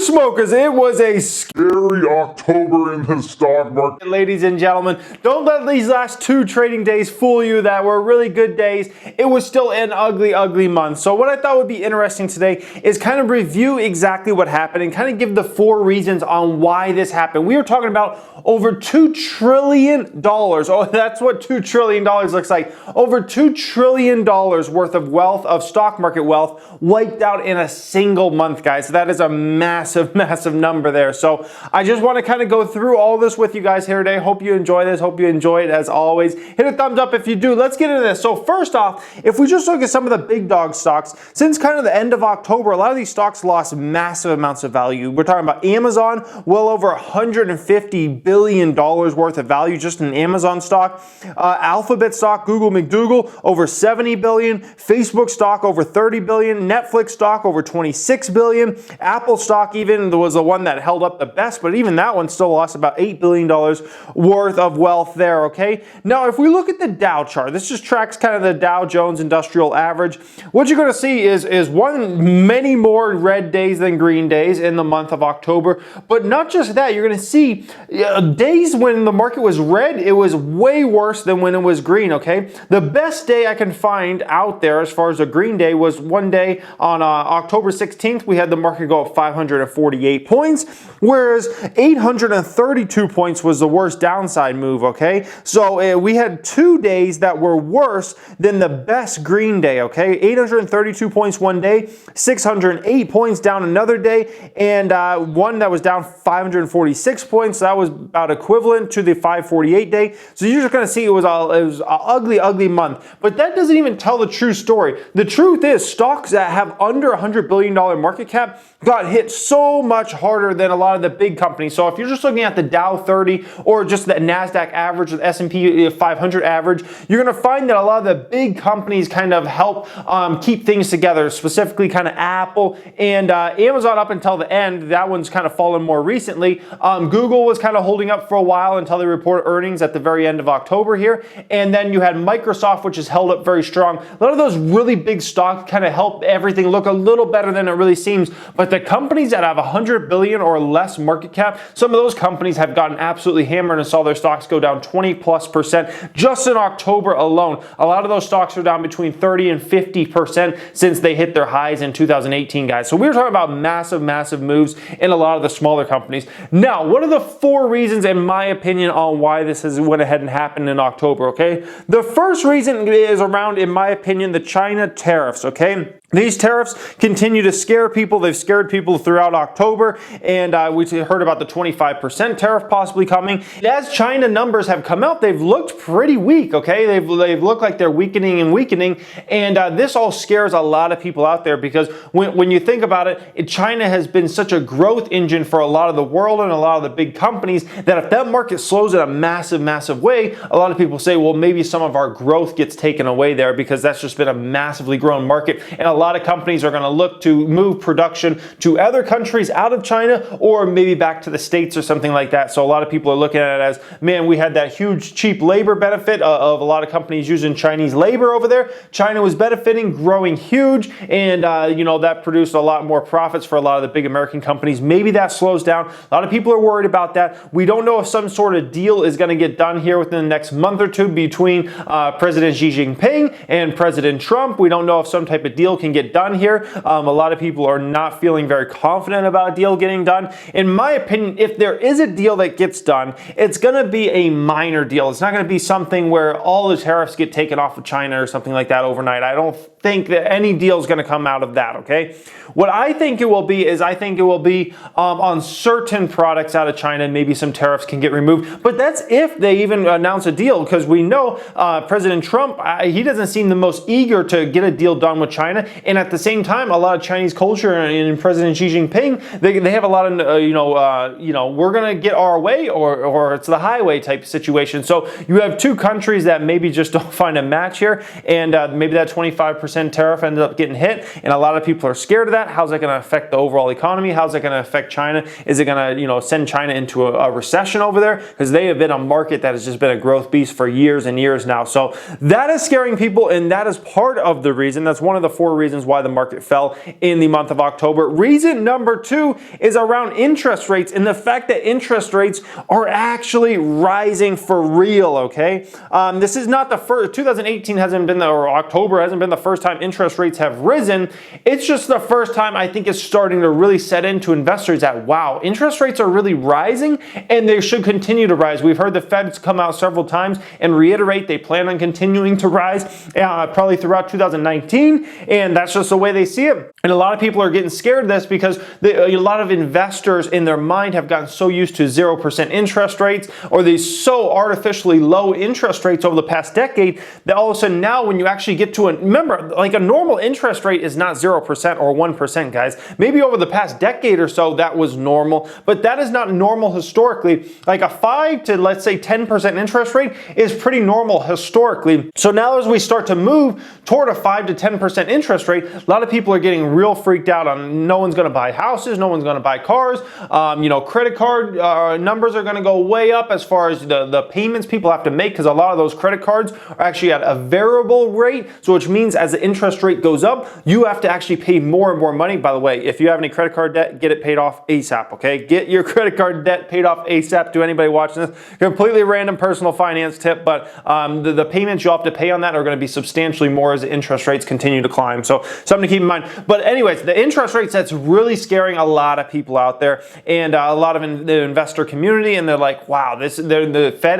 smokers, it was a scary October in the stock market. Ladies and gentlemen, don't let these last 2 trading days fool you that were really good days. It was still an ugly, ugly month. So what I thought would be interesting today is kind of review exactly what happened and kind of give the 4 reasons on why this happened. We were talking about over $2 trillion. Oh, that's what $2 trillion looks like. Over $2 trillion worth of wealth, of stock market wealth, wiped out in a single month, guys. That is a massive, massive number there. So I just want to kind of go through all this with you guys here today. Hope you enjoy this. Hope you enjoy it as always. Hit a thumbs up if you do. Let's get into this. So first off, if we just look at some of the big dog stocks, since kind of the end of October, a lot of these stocks lost massive amounts of value. We're talking about Amazon, well over $150 billion worth of value just in Amazon stock. Alphabet stock, Google McDougal, over $70 billion. Facebook stock, over $30 billion. Netflix stock, over $26 billion. Apple stock even was the one that held up the best, but even that one still lost about $8 billion worth of wealth there, okay? Now, if we look at the Dow chart, this just tracks kind of the Dow Jones Industrial Average. What you're going to see is many more red days than green days in the month of October. But not just that, you're going to see days when the market was red, it was way worse than when it was green, okay? The best day I can find out there as far as a green day was one day on October 16th, we had the market go up 548 points, whereas 832 points was the worst downside move, okay? So we had 2 days that were worse than the best green day, okay? 832 points one day, 608 points down another day, and one that was down 546 points. That was about equivalent to the 548 day. So you're just going to see it was an ugly, ugly month. But that doesn't even tell the true story. The truth is stocks that have under $100 billion market cap got hit so much harder than a lot of the big companies. So if you're just looking at the Dow 30 or just the NASDAQ average, the S&P 500 average, you're going to find that a lot of the big companies kind of help keep things together, specifically kind of Apple and Amazon up until the end. That one's kind of fallen more recently. Google was kind of holding up for a while until they report earnings at the very end of October here. And then you had Microsoft, which has held up very strong. A lot of those really big stocks kind of help everything look a little better than it really seems. But the companies that have 100 billion or less market cap, some of those companies have gotten absolutely hammered and saw their stocks go down 20+% just in October alone. A lot of those stocks are down between 30 and 50% since they hit their highs in 2018, guys. So we were talking about massive, massive moves in a lot of the smaller companies. Now, what are the 4 reasons, in my opinion, on why this has went ahead and happened in October, okay? The first reason is around, in my opinion, the China tariffs, okay? These tariffs continue to scare people. They've scared people throughout October, and we heard about the 25% tariff possibly coming. As China numbers have come out, they've looked pretty weak, okay? They've looked like they're weakening and weakening, and this all scares a lot of people out there because when you think about it, China has been such a growth engine for a lot of the world and a lot of the big companies that if that market slows in a massive, massive way, a lot of people say, well, maybe some of our growth gets taken away there because that's just been a massively grown market, and a lot of companies are going to look to move production to other countries out of China or maybe back to the States or something like that. So a lot of people are looking at it as, man, we had that huge cheap labor benefit of a lot of companies using Chinese labor over there. China was benefiting, growing huge, and that produced a lot more profits for a lot of the big American companies. Maybe that slows down. A lot of people are worried about that. We don't know if some sort of deal is going to get done here within the next month or two between President Xi Jinping and President Trump. We don't know if some type of deal can get done here. A lot of people are not feeling very confident about a deal getting done. In my opinion, if there is a deal that gets done, it's going to be a minor deal. It's not going to be something where all the tariffs get taken off of China or something like that overnight. I don't think that any deal is going to come out of that, okay? What I think it will be is on certain products out of China, maybe some tariffs can get removed. But that's if they even announce a deal, because we know President Trump, he doesn't seem the most eager to get a deal done with China. And at the same time, a lot of Chinese culture and President Xi Jinping, they have a lot of, we're going to get our way or it's the highway type situation. So you have 2 countries that maybe just don't find a match here. And maybe that 25% 10% tariff ended up getting hit, and a lot of people are scared of that. How's that going to affect the overall economy? How's that going to affect China? Is it going to, send China into a recession over there? Because they have been a market that has just been a growth beast for years and years now. So that is scaring people, and that is part of the reason. That's one of the 4 reasons why the market fell in the month of October. Reason number 2 is around interest rates and the fact that interest rates are actually rising for real, okay? This is not the first, 2018 hasn't been, or October hasn't been the first time interest rates have risen. It's just the first time I think it's starting to really set into investors that, wow, interest rates are really rising and they should continue to rise. We've heard the Fed's come out several times and reiterate they plan on continuing to rise probably throughout 2019, and that's just the way they see it. And a lot of people are getting scared of this because a lot of investors in their mind have gotten so used to 0% interest rates or these so artificially low interest rates over the past decade that all of a sudden now when you actually get to remember, like a normal interest rate is not 0% or 1%, guys. Maybe over the past decade or so that was normal, but that is not normal historically. Like a 5 to let's say 10% interest rate is pretty normal historically. So now as we start to move toward a 5 to 10% interest rate, a lot of people are getting real freaked out on no one's going to buy houses, no one's going to buy cars. Credit card numbers are going to go way up as far as the payments people have to make, because a lot of those credit cards are actually at a variable rate, so which means as the interest rate goes up, you have to actually pay more and more money. By the way, if you have any credit card debt, get it paid off ASAP, okay? Get your credit card debt paid off ASAP. To anybody watching this, completely random personal finance tip, but the payments you'll have to pay on that are going to be substantially more as the interest rates continue to climb. So something to keep in mind. But anyways, the interest rates, that's really scaring a lot of people out there and a lot of the investor community, and they're like, wow, the Fed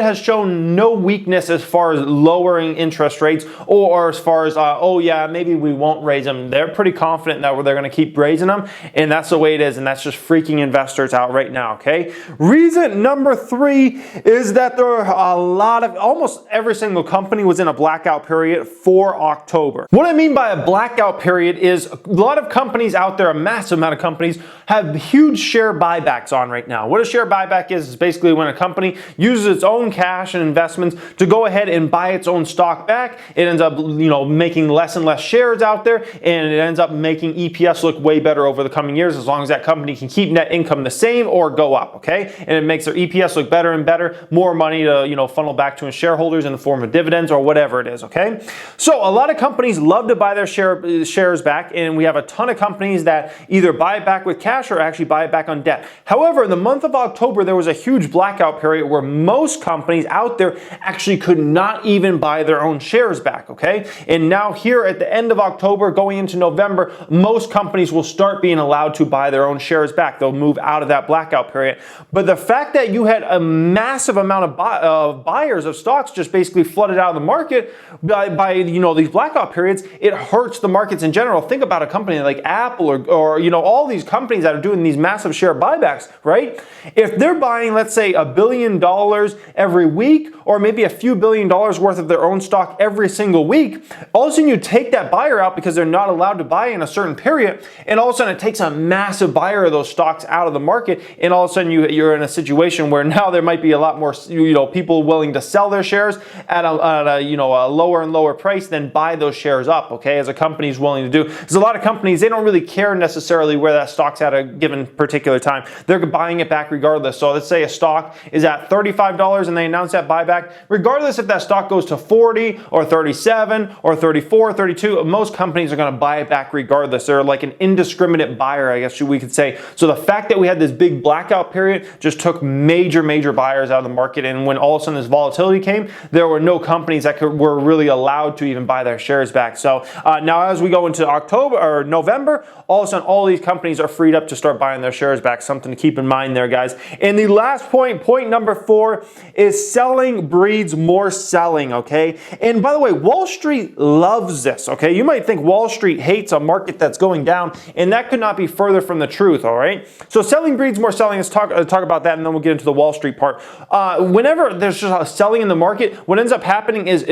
has shown no weakness as far as lowering interest rates or as far as, oh yeah, maybe we won't raise them. They're pretty confident that they're going to keep raising them, and that's the way it is, and that's just freaking investors out right now, okay? Reason number 3 is that there are almost every single company was in a blackout period for October. What I mean by a blackout period is a lot of companies out there, a massive amount of companies, have huge share buybacks on right now. What a share buyback is basically when a company uses its own cash and investments to go ahead and buy its own stock back. It ends up, making less and less shares out there, and it ends up making EPS look way better over the coming years as long as that company can keep net income the same or go up, okay? And it makes their EPS look better and better, more money to, funnel back to shareholders in the form of dividends or whatever it is, okay? So a lot of companies love to buy their shares back, and we have a ton of companies that either buy it back with cash or actually buy it back on debt. However, in the month of October, there was a huge blackout period where most companies out there actually could not even buy their own shares back, okay? And now here at the end of October, going into November, most companies will start being allowed to buy their own shares back. They'll move out of that blackout period. But the fact that you had a massive amount of buyers of stocks just basically flooded out of the market by these blackout periods, it hurts the markets in general. Think about a company like Apple or all these companies that are doing these massive share buybacks, right? If they're buying, let's say, $1 billion every week, or maybe a few $1 billion worth of their own stock every single week, all of a sudden you take that buyer out because they're not allowed to buy in a certain period, and all of a sudden it takes a massive buyer of those stocks out of the market, and all of a sudden you're in a situation where now there might be a lot more people willing to sell their shares at a lower and lower price than buy those shares up, okay, as a company is willing to do. Because a lot of companies, they don't really care necessarily where that stock's at a given particular time. They're buying it back regardless. So let's say a stock is at $35 and they announce that buyback. Regardless if that stock goes to 40 or 37 or 34, 32, most companies are going to buy it back regardless. They're like an indiscriminate buyer, I guess we could say. So the fact that we had this big blackout period just took major buyers out of the market. And when all of a sudden this volatility came, there were no companies that were really allowed to even buy their shares back. So now as we go into October or November, all of a sudden all these companies are freed up to start buying their shares back. Something to keep in mind there, guys. And the last point number 4, is selling breeds more selling, okay? And by the way, Wall Street loves this, okay? You might think Wall Street hates a market that's going down, and that could not be further from the truth, all right? So selling breeds more selling. Let's talk about that, and then we'll get into the Wall Street part. Whenever there's just a selling in the market, what ends up happening is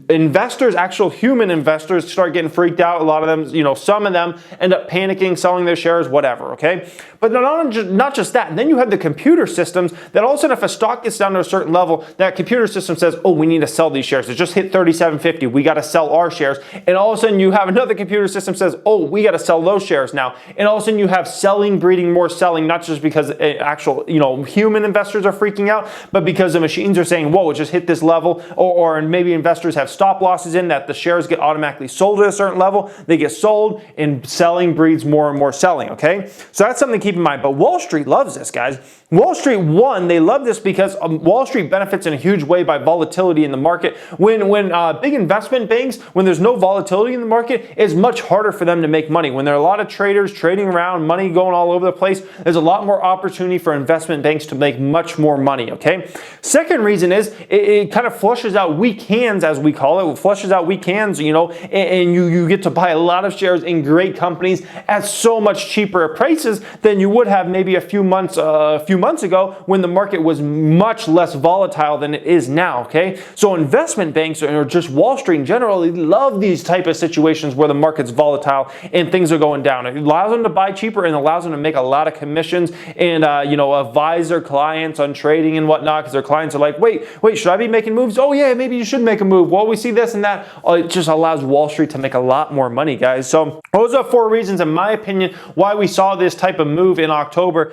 investors, actual human investors, start getting freaked out. A lot of them, some of them end up panicking, selling their shares, whatever, okay? But not just that. And then you have the computer systems that all of a sudden if a stock gets down to a certain level, that computer system says, oh, we need to sell these shares. It just hit 37 $7.50. We got to sell our shares. And all of a sudden you have another computer system says, oh, we got to sell those shares now. And all of a sudden you have selling breeding more selling, not just because actual, human investors are freaking out, but because the machines are saying, whoa, it just hit this level, or maybe investors have stop losses in that the shares get automatically sold at a certain level. They get sold, and selling breeds more and more selling, okay? So that's something to keep in mind. But Wall Street loves this, guys. Wall Street, they love this because Wall Street benefits in a huge way by volatility in the market. When big investment banks, when there's no volatility in the market, it's much harder for them to make money. When there are a lot of traders trading around, money going all over the place, there's a lot more opportunity for investment banks to make much more money, okay? Second reason is it kind of flushes out weak hands, as we call it. It flushes out weak hands, and you get to buy a lot of shares in great companies at so much cheaper prices than you would have maybe a few months ago when the market was much less volatile than it is now, okay? So investment banks, or just Wall Street in general, they love these type of situations where the market's volatile and things are going down. It allows them to buy cheaper and allows them to make a lot of commissions and, advise their clients on trading and whatnot, because their clients are like, wait, should I be making moves? Oh yeah, maybe you should make a move. Well, we see this and that. It just allows Wall Street to make a lot more money, guys. So those are 4 reasons, in my opinion, why we saw this type of move in October.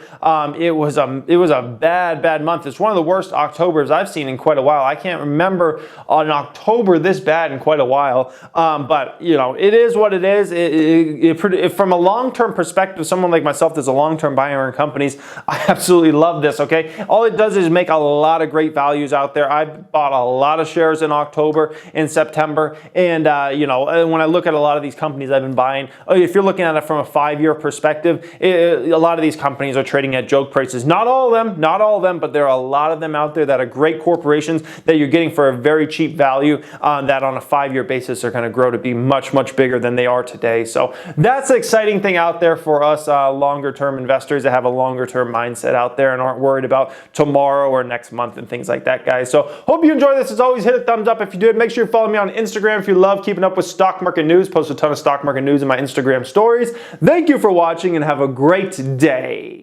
It was a bad month. It's one of the worst Octobers I've seen in quite a while. I can't remember an October this bad in quite a while. But it is what it is. From a long-term perspective, someone like myself that's a long-term buyer in companies, I absolutely love this, okay? All it does is make a lot of great values out there. I bought a lot of shares in October and September, and when I look at a lot of these companies I've been buying, if you're looking at it from a 5-year perspective, a lot of these companies are trading at joke prices. Not all of them, but there are a lot of them out there that are great corporations that you're getting for a very cheap value, that on a 5-year basis are going to grow to be much bigger than they are today. So that's the exciting thing out there for us longer term investors that have a longer term mindset out there and aren't worried about tomorrow or next month and things like that, guys. So hope you enjoy this. As always, hit a thumbs up if you did. Make sure you follow me on Instagram if you love keeping up with stock market news. Post a ton of stock market news in my Instagram stories. Thank you for watching and have a great day.